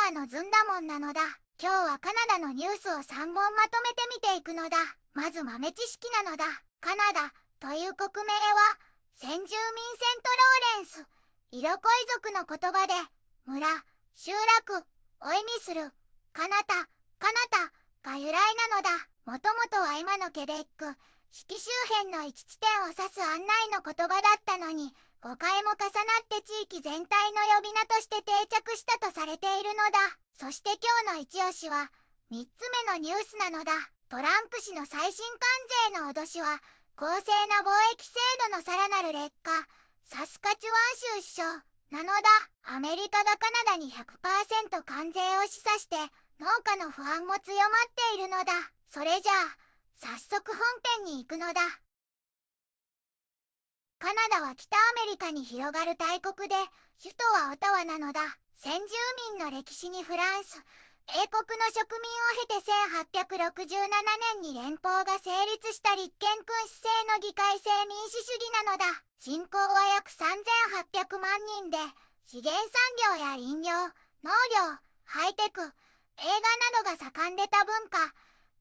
ダーのずんだもんなのだ。今日はカナダのニュースを3本まとめて見ていくのだ。まず豆知識なのだ。カナダという国名は先住民セントローレンスイロコイ族の言葉で村、集落を意味するカナタが由来なのだ。もともとは今のケベック式周辺の一地点を指す案内の言葉だったのに、誤解も重なって地域全体の呼び名として定着したとされているのだ。そして今日の一押しは3つ目のニュースなのだ。トランプ氏の最新関税の脅しは公正な貿易制度のさらなる劣化。サスカチュワン州首相なのだ。アメリカがカナダに 100% 関税を示唆して農家の不安も強まっているのだ。それじゃあ早速本編に行くのだ。カナダは北アメリカに広がる大国で、首都はオタワなのだ。先住民の歴史にフランス、英国の植民を経て1867年に連邦が成立した立憲君主制の議会制民主主義なのだ。人口は約3800万人で、資源産業や林業、農業、ハイテク、映画などが盛んで多文化、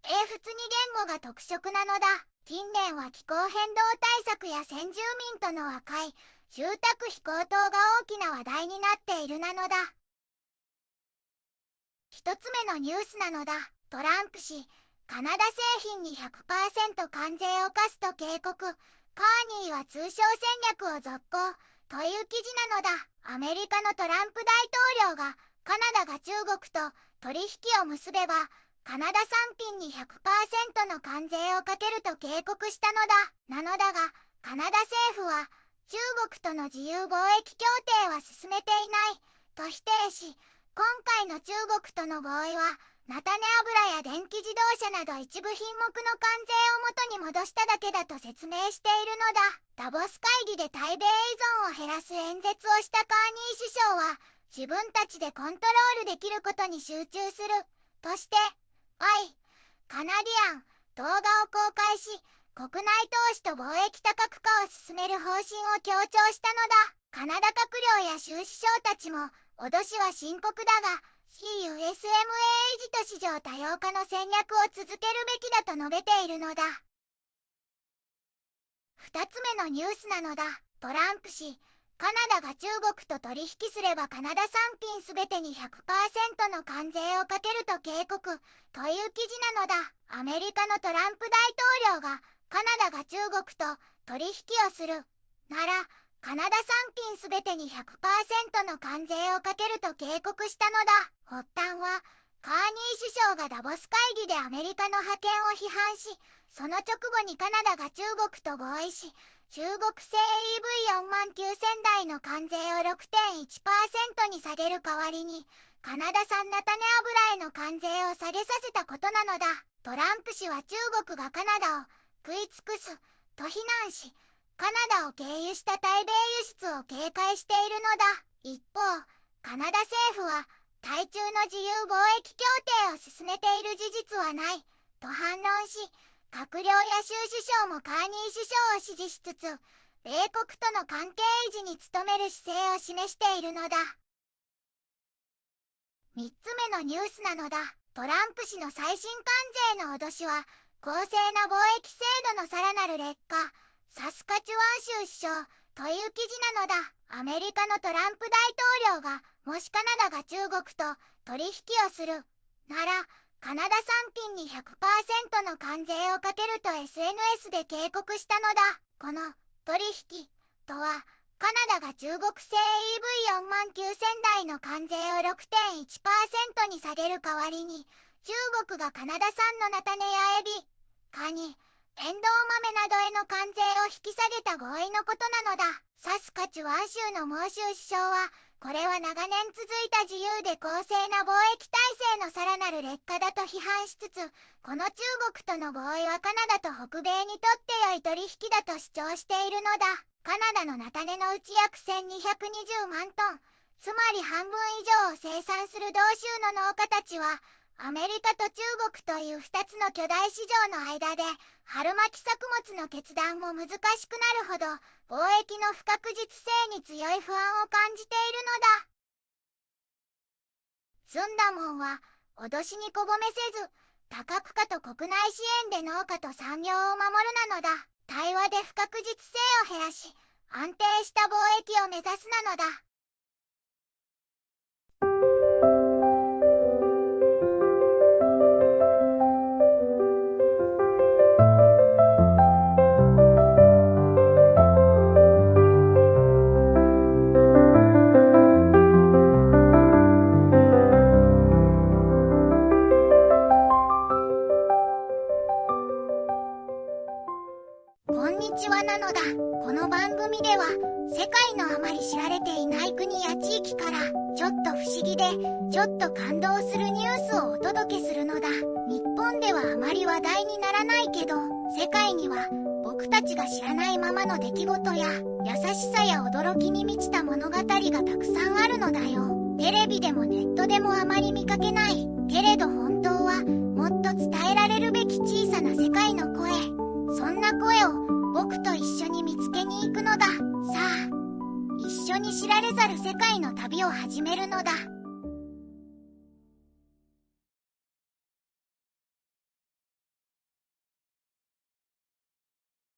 英仏2言語が特色なのだ。近年は気候変動対策や先住民との和解、住宅費高騰が大きな話題になっているなのだ。一つ目のニュースなのだ。トランプ氏、カナダ製品に 100% 関税を課すと警告。カーニーは通商戦略を続行という記事なのだ。アメリカのトランプ大統領がカナダが中国と取引を結べばカナダ産品に 100% の関税をかけると警告したのだ。なのだが、カナダ政府は中国との自由貿易協定は進めていないと否定し、今回の中国との合意は菜種油や電気自動車など一部品目の関税を元に戻しただけだと説明しているのだ。ダボス会議で対米依存を減らす演説をしたカーニー首相は、自分たちでコントロールできることに集中するとしてカナディアン動画を公開し、国内投資と貿易多角化を進める方針を強調したのだ。カナダ閣僚や州首相たちも脅しは深刻だが CUSMA 維持と市場多様化の戦略を続けるべきだと述べているのだ。2つ目のニュースなのだ。トランプ氏、カナダが中国と取引すればカナダ産品すべてに 100% の関税をかけると警告という記事なのだ。アメリカのトランプ大統領がカナダが中国と取引をするならカナダ産品すべてに 100% の関税をかけると警告したのだ。発端はカーニー首相がダボス会議でアメリカの覇権を批判し、その直後にカナダが中国と合意し、中国製 EV4万9000台の関税を 6.1% に下げる代わりにカナダ産菜種油への関税を下げさせたことなのだ。トランプ氏は中国がカナダを食い尽くすと非難し、カナダを経由した対米輸出を警戒しているのだ。一方、カナダ政府は対中の自由貿易協定を進めている事実はないと反論し、閣僚や州首相もカーニー首相を支持しつつ、米国との関係維持に努める姿勢を示しているのだ。3つ目のニュースなのだ。トランプ氏の最新関税の脅しは、公正な貿易制度のさらなる劣化。サスカチュワン州首相という記事なのだ。アメリカのトランプ大統領が、もしカナダが中国と取引をするなら、カナダ産品に 100% の関税をかけると SNS で警告したのだ。この取引とは、カナダが中国製 EV4万9000台の関税を 6.1% に下げる代わりに、中国がカナダ産の菜種やエビ、カニ、エンドウ豆などへの関税を引き下げた合意のことなのだ。サスカチュワン州のモー州首相は、これは長年続いた自由で公正な貿易体制のさらなる劣化だと批判しつつ、この中国との合意はカナダと北米にとって良い取引だと主張しているのだ。カナダの菜種のうち約1220万トン、つまり半分以上を生産する同州の農家たちは、アメリカと中国という2つの巨大市場の間で春巻き作物の決断も難しくなるほど貿易の不確実性に強い不安を感じているのだ。ずんだもんは脅しにこぼめせず、多角化と国内支援で農家と産業を守るなのだ。対話で不確実性を減らし、安定した貿易を目指すなのだ。こんにちはなのだ。この番組では世界のあまり知られていない国や地域からちょっと不思議でちょっと感動するニュースをお届けするのだ。日本ではあまり話題にならないけど、世界には僕たちが知らないままの出来事や優しさや驚きに満ちた物語がたくさんあるのだよ。テレビでもネットでもあまり見かけない。けれど本当はもっと伝えられるべき小さな世界の声。そんな声を僕と一緒に見つけに行くのだ。さあ、一緒に知られざる世界の旅を始めるのだ。